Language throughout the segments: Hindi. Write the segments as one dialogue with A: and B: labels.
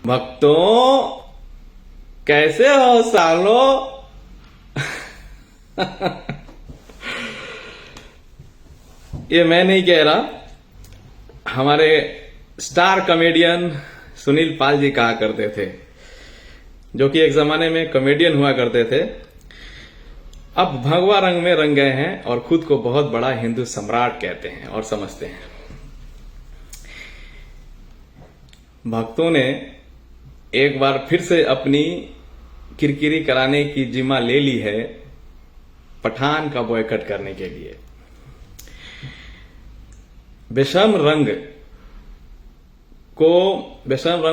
A: भक्तों, कैसे हो सालो? ये मैं नहीं कह रहा, हमारे स्टार कॉमेडियन सुनील पाल जी कहा करते थे, जो कि एक जमाने में कॉमेडियन हुआ करते थे। अब भगवा रंग में रंग गए हैं और खुद को बहुत बड़ा हिंदू सम्राट कहते हैं और समझते हैं। भक्तों ने एक बार फिर से अपनी किरकिरी कराने की जिम्मा ले ली है पठान का बॉयकॉट करने के लिए। विषम रंग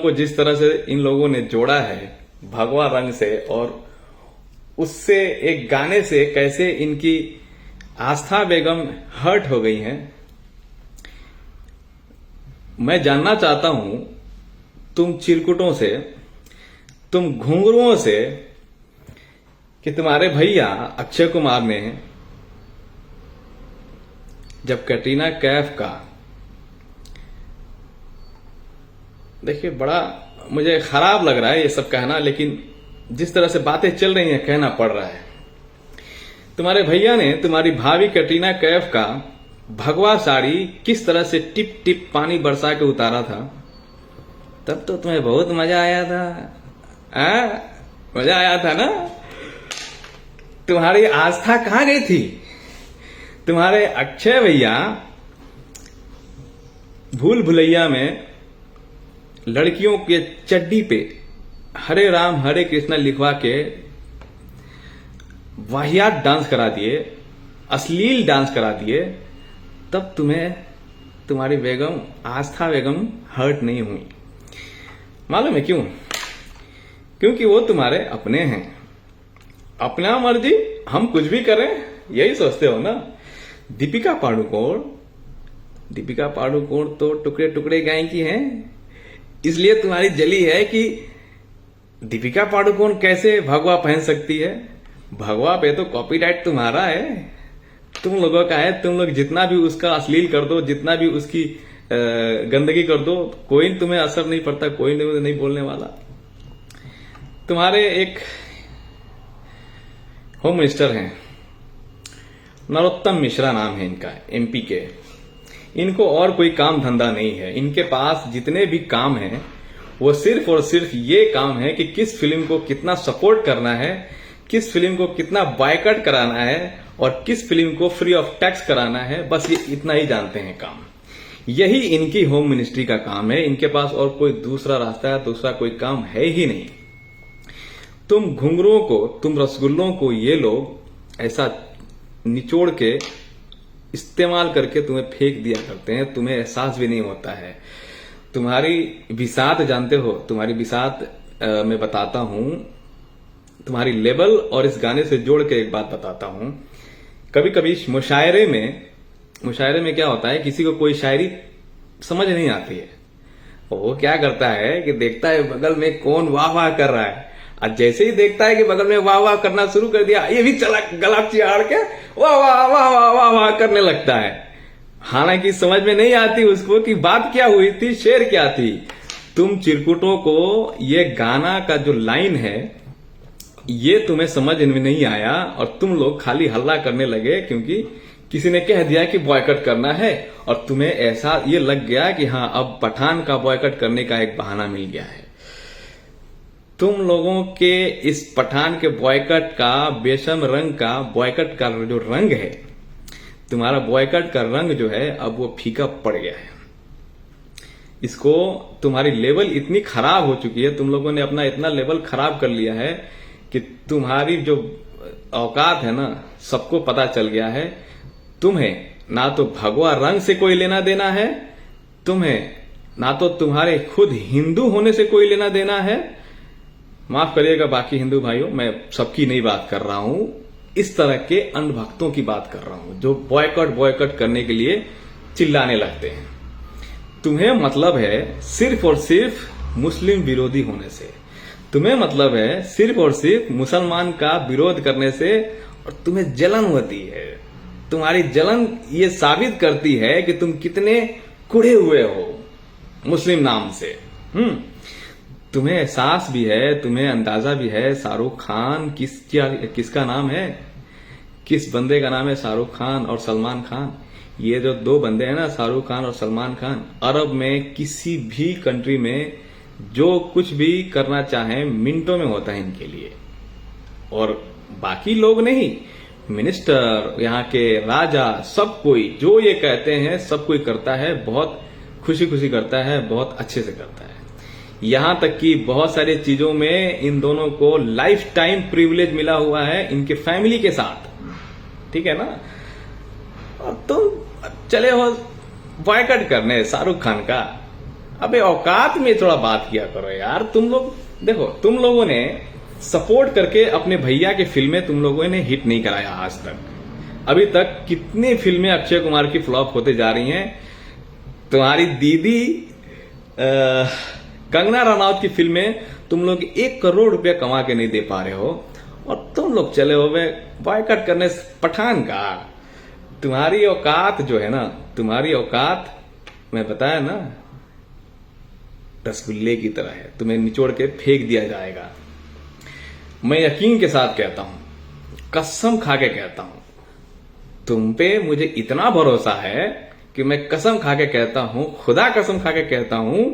A: को जिस तरह से इन लोगों ने जोड़ा है भगवा रंग से, और उससे एक गाने से कैसे इनकी आस्था बेगम हर्ट हो गई हैं। मैं जानना चाहता हूं तुम चिरकुटों से, तुम घुंघरुओं से, कि तुम्हारे भैया अक्षय कुमार ने जब कैटरीना कैफ का, देखिए बड़ा मुझे खराब लग रहा है ये सब कहना, लेकिन जिस तरह से बातें चल रही हैं कहना पड़ रहा है। तुम्हारे भैया ने तुम्हारी भाभी कैटरीना कैफ का भगवा साड़ी किस तरह से टिप टिप पानी बरसा के उतारा था, तब तो तुम्हें बहुत मजा आया था। मजा आया था ना? तुम्हारी आस्था कहां गई थी? तुम्हारे अक्षय भैया भूल भुलैया में लड़कियों के चड्डी पे हरे राम हरे कृष्णा लिखवा के वाहियात डांस करा दिए, अश्लील डांस करा दिए, तब तुम्हें तुम्हारी बेगम आस्था बेगम हर्ट नहीं हुई। मालूम है क्यों? क्योंकि वो तुम्हारे अपने हैं। अपना मर्जी, हम कुछ भी करें, यही सोचते हो ना। दीपिका पादुकोण तो टुकड़े टुकड़े गाय की हैं, इसलिए तुम्हारी जली है कि दीपिका पादुकोण कैसे भगवा पहन सकती है। भगवा पे तो कॉपीराइट तुम्हारा है, तुम लोगों का है। तुम लोग जितना भी उसका अश्लील कर दो, जितना भी उसकी गंदगी कर दो, कोई तुम्हें असर नहीं पड़ता, कोई नहीं बोलने वाला। तुम्हारे एक होम मिनिस्टर हैं, नरोत्तम मिश्रा नाम है इनका, एमपी के। इनको और कोई काम धंधा नहीं है। इनके पास जितने भी काम हैं वो सिर्फ और सिर्फ ये काम है कि किस फिल्म को कितना सपोर्ट करना है, किस फिल्म को कितना बॉयकॉट कराना है और किस फिल्म को फ्री ऑफ टैक्स कराना है। बस ये इतना ही जानते हैं काम। यही इनकी होम मिनिस्ट्री का काम है। इनके पास और कोई दूसरा रास्ता है, दूसरा कोई काम है ही नहीं। तुम घुंघरुओं को, तुम रसगुल्लों को ये लोग ऐसा निचोड़ के इस्तेमाल करके तुम्हें फेंक दिया करते हैं, तुम्हें एहसास भी नहीं होता है। तुम्हारी बिसात जानते हो, तुम्हारी बिसात मैं बताता हूं, तुम्हारी लेवल और इस गाने से जोड़ के एक बात बताता हूं। कभी कभी मुशायरे में क्या होता है, किसी को कोई शायरी समझ नहीं आती है, वो क्या करता है कि देखता है बगल में कौन वाह वाह कर रहा है, और जैसे ही देखता है कि बगल में वाह वाह करना शुरू कर दिया, ये भी चला गला चिहाड़ के वाह वाह वाह वाह वाह वाह करने लगता है। हालांकि समझ में नहीं आती उसको कि बात क्या हुई थी, शेर क्या थी। तुम चिरकुटों को ये गाना का जो लाइन है ये तुम्हें समझ में नहीं आया, और तुम लोग खाली हल्ला करने लगे क्योंकि किसी ने कह दिया कि बॉयकॉट करना है, और तुम्हें ऐसा ये लग गया कि हाँ अब पठान का बॉयकॉट करने का एक बहाना मिल गया है। तुम लोगों के इस पठान के बॉयकॉट का, बेशम रंग का बॉयकॉट का जो रंग है, तुम्हारा बॉयकॉट का रंग जो है अब वो फीका पड़ गया है। इसको तुम्हारी लेवल इतनी खराब हो चुकी है, तुम लोगों ने अपना इतना लेवल खराब कर लिया है कि तुम्हारी जो औकात है ना सबको पता चल गया है। तुम्हें ना तो भगवा रंग से कोई लेना देना है, तुम्हें ना तो तुम्हारे खुद हिंदू होने से कोई लेना देना है। माफ करिएगा बाकी हिंदू भाइयों, मैं सबकी नहीं बात कर रहा हूं, इस तरह के अंधभक्तों की बात कर रहा हूं जो बॉयकॉट करने के लिए चिल्लाने लगते हैं। तुम्हें मतलब है सिर्फ और सिर्फ मुस्लिम विरोधी होने से, तुम्हें मतलब है सिर्फ और सिर्फ मुसलमान का विरोध करने से, और तुम्हें जलन होती है। तुम्हारी जलन ये साबित करती है कि तुम कितने कुढ़े हुए हो मुस्लिम नाम से। तुम्हें एहसास भी है, तुम्हें अंदाजा भी है शाहरुख खान किसका नाम है, किस बंदे का नाम है शाहरुख खान और सलमान खान। ये जो दो बंदे हैं ना, शाहरुख खान और सलमान खान, अरब में किसी भी कंट्री में जो कुछ भी करना चाहें मिनटों में होता है इनके लिए। और बाकी लोग नहीं, मिनिस्टर, यहाँ के राजा, सब कोई जो ये कहते हैं सब कोई करता है, बहुत खुशी खुशी करता है, बहुत अच्छे से करता है। यहां तक कि बहुत सारी चीजों में इन दोनों को लाइफ टाइम प्रिविलेज मिला हुआ है इनके फैमिली के साथ, ठीक है ना। और तुम चले हो बॉयकॉट करने शाहरुख खान का। अबे औकात में थोड़ा बात किया करो यार। तुम लोग देखो, तुम लोगों ने सपोर्ट करके अपने भैया की फिल्में तुम लोगों ने हिट नहीं कराया आज तक। अभी तक कितनी फिल्में अक्षय कुमार की फ्लॉप होते जा रही हैं। तुम्हारी दीदी कंगना रनौत की फिल्में तुम लोग 1 करोड़ रुपया कमा के नहीं दे पा रहे हो, और तुम लोग चले हो बॉयकॉट करने पठान का। तुम्हारी औकात जो है ना, तुम्हारी औकात मैं बताया ना, रसगुल्ले की तरह है, तुम्हें निचोड़ के फेंक दिया जाएगा। मैं यकीन के साथ कहता हूं, कसम खा के कहता हूं, तुम पे मुझे इतना भरोसा है कि मैं कसम खा के कहता हूं, खुदा कसम खा के कहता हूं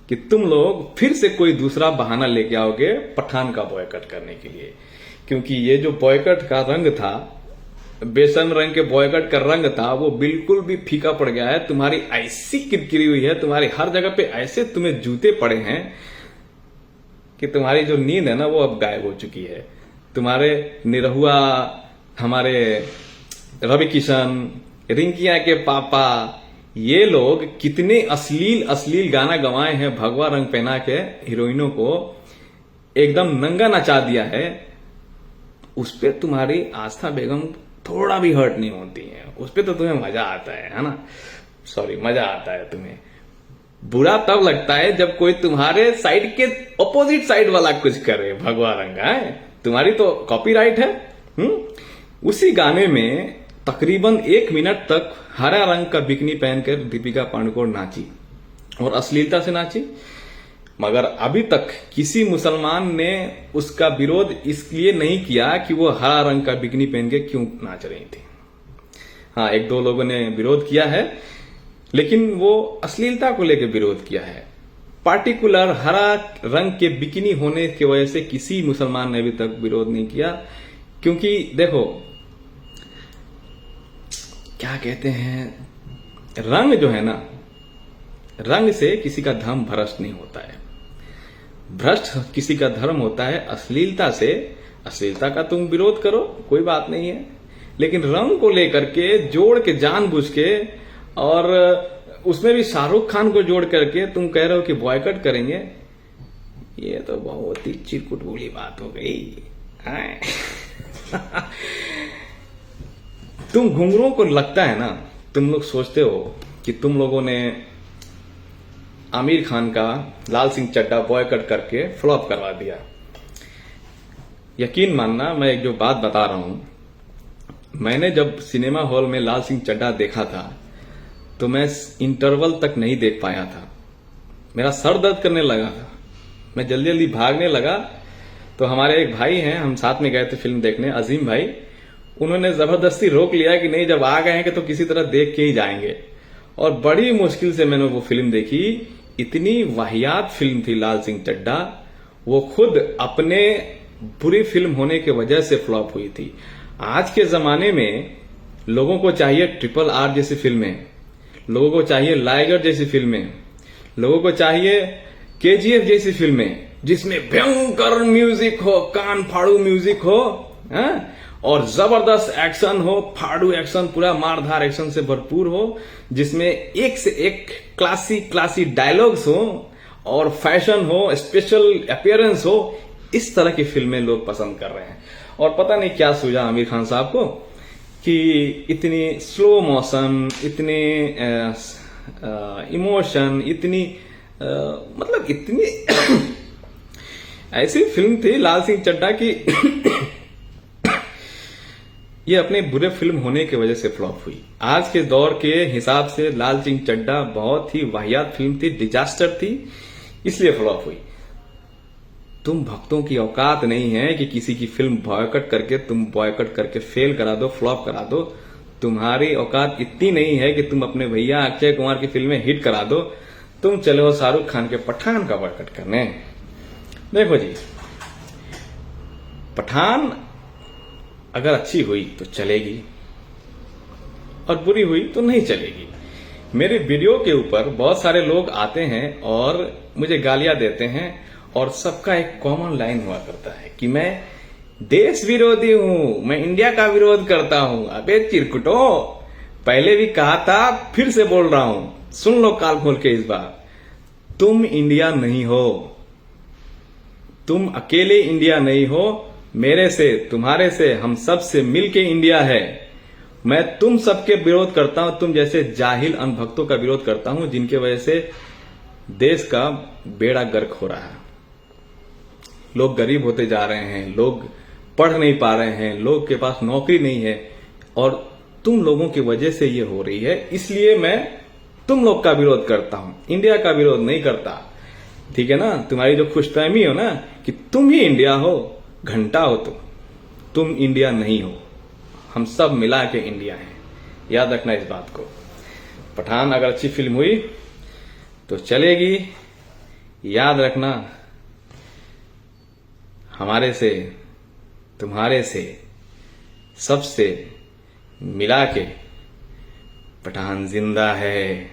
A: कि तुम लोग फिर से कोई दूसरा बहाना लेके आओगे पठान का बॉयकॉट करने के लिए। क्योंकि ये जो बॉयकॉट का रंग था, बेसन रंग के बॉयकॉट का रंग था, वो बिल्कुल भी फीका पड़ गया है। तुम्हारी ऐसी किरकिरी हुई है, तुम्हारी हर जगह पे ऐसे तुम्हें जूते पड़े हैं कि तुम्हारी जो नींद है ना वो अब गायब हो चुकी है। तुम्हारे निरहुआ, हमारे रवि किशन, रिंकिया के पापा, ये लोग कितने अश्लील गाना गवाए हैं, भगवा रंग पहना के हीरोइनों को एकदम नंगा नचा दिया है। उस पर तुम्हारी आस्था बेगम थोड़ा भी हर्ट नहीं होती है, उस पर तो तुम्हें मजा आता है ना। सॉरी, मजा आता है तुम्हें। बुरा तब लगता है जब कोई तुम्हारे साइड के ऑपोजिट साइड वाला कुछ करे भगवा रंग है। तुम्हारी तो कॉपीराइट है। उसी गाने में तकरीबन 1 मिनट तक हरा रंग का बिकनी पहनकर दीपिका पादुकोण नाची और अश्लीलता से नाची, मगर अभी तक किसी मुसलमान ने उसका विरोध इसलिए नहीं किया कि वो हरा रंग का बिकनी पहन के क्यों नाच रही थी। हाँ, 1-2 लोगों ने विरोध किया है, लेकिन वो अश्लीलता को लेकर विरोध किया है। पार्टिकुलर हरा रंग के बिकिनी होने की वजह से किसी मुसलमान ने अभी तक विरोध नहीं किया। क्योंकि देखो, क्या कहते हैं, रंग जो है ना, रंग से किसी का धर्म भ्रष्ट नहीं होता है। भ्रष्ट किसी का धर्म होता है अश्लीलता से। अश्लीलता का तुम विरोध करो, कोई बात नहीं है, लेकिन रंग को लेकर के जोड़ के जानबूझ के, और उसमें भी शाहरुख खान को जोड़ करके तुम कह रहे हो कि बॉयकॉट करेंगे, ये तो बहुत ही चिरकुट बोली बात हो गई। तुम घुंघरुओं को लगता है ना, तुम लोग सोचते हो कि तुम लोगों ने आमिर खान का लाल सिंह चड्ढा बॉयकॉट करके फ्लॉप करवा दिया। यकीन मानना, मैं एक जो बात बता रहा हूं, मैंने जब सिनेमा हॉल में लाल सिंह चड्ढा देखा था तो मैं इंटरवल तक नहीं देख पाया था। मेरा सर दर्द करने लगा था, मैं जल्दी जल्दी भागने लगा। तो हमारे एक भाई हैं, हम साथ में गए थे फिल्म देखने, अजीम भाई, उन्होंने जबरदस्ती रोक लिया कि नहीं, जब आ गए हैं कि तो किसी तरह देख के ही जाएंगे। और बड़ी मुश्किल से मैंने वो फिल्म देखी। इतनी वाहियात फिल्म थी लाल सिंह चड्ढा, वो खुद अपने बुरी फिल्म होने की वजह से फ्लॉप हुई थी। आज के जमाने में लोगों को चाहिए RRR जैसी फिल्में, लोगों को चाहिए लाइगर जैसी फिल्में, लोगों को चाहिए KGF जैसी फिल्में जिसमें भयंकर म्यूजिक हो, कान फाड़ू म्यूजिक हो, और जबरदस्त एक्शन हो, फाड़ू एक्शन, पूरा मारधार एक्शन से भरपूर हो, जिसमें एक से एक क्लासी डायलॉग्स हो, और फैशन हो, स्पेशल अपीयरेंस हो। इस तरह की फिल्में लोग पसंद कर रहे हैं। और पता नहीं क्या सूझा आमिर खान साहब को कि इतनी स्लो मोशन, इतने इमोशन, इतनी मतलब इतनी ऐसी फिल्म थी लाल सिंह चड्ढा की ये अपने बुरे फिल्म होने की वजह से फ्लॉप हुई। आज के दौर के हिसाब से लाल सिंह चड्ढा बहुत ही वाहियात फिल्म थी, डिजास्टर थी, इसलिए फ्लॉप हुई। तुम भक्तों की औकात नहीं है कि किसी की फिल्म बॉयकट करके फेल करा दो, फ्लॉप करा दो। तुम्हारी औकात इतनी नहीं है कि तुम अपने भैया अक्षय कुमार की फिल्में हिट करा दो। तुम चले हो शाहरुख खान के पठान का बॉयकट करने। देखो जी, पठान अगर अच्छी हुई तो चलेगी और बुरी हुई तो नहीं चलेगी। मेरे वीडियो के ऊपर बहुत सारे लोग आते हैं और मुझे गालियां देते हैं, और सबका एक कॉमन लाइन हुआ करता है कि मैं देश विरोधी हूं, मैं इंडिया का विरोध करता हूं। अबे चिरकुटो, पहले भी कहा था, फिर से बोल रहा हूं, सुन लो कान खोल के इस बार। तुम इंडिया नहीं हो, तुम अकेले इंडिया नहीं हो। मेरे से, तुम्हारे से, हम सब से मिलके इंडिया है। मैं तुम सबके विरोध करता हूं, तुम जैसे जाहिल अनभक्तों का विरोध करता हूं, जिनके वजह से देश का बेड़ा गर्क हो रहा है। लोग गरीब होते जा रहे हैं, लोग पढ़ नहीं पा रहे हैं, लोग के पास नौकरी नहीं है, और तुम लोगों की वजह से ये हो रही है। इसलिए मैं तुम लोग का विरोध करता हूं, इंडिया का विरोध नहीं करता। ठीक है ना? तुम्हारी जो खुशफहमी हो ना कि तुम ही इंडिया हो, घंटा हो तुम इंडिया नहीं हो। हम सब मिला के इंडिया हैं, याद रखना इस बात को। पठान अगर अच्छी फिल्म हुई तो चलेगी, याद रखना। हमारे से, तुम्हारे से, सबसे मिला के पठान जिंदा है।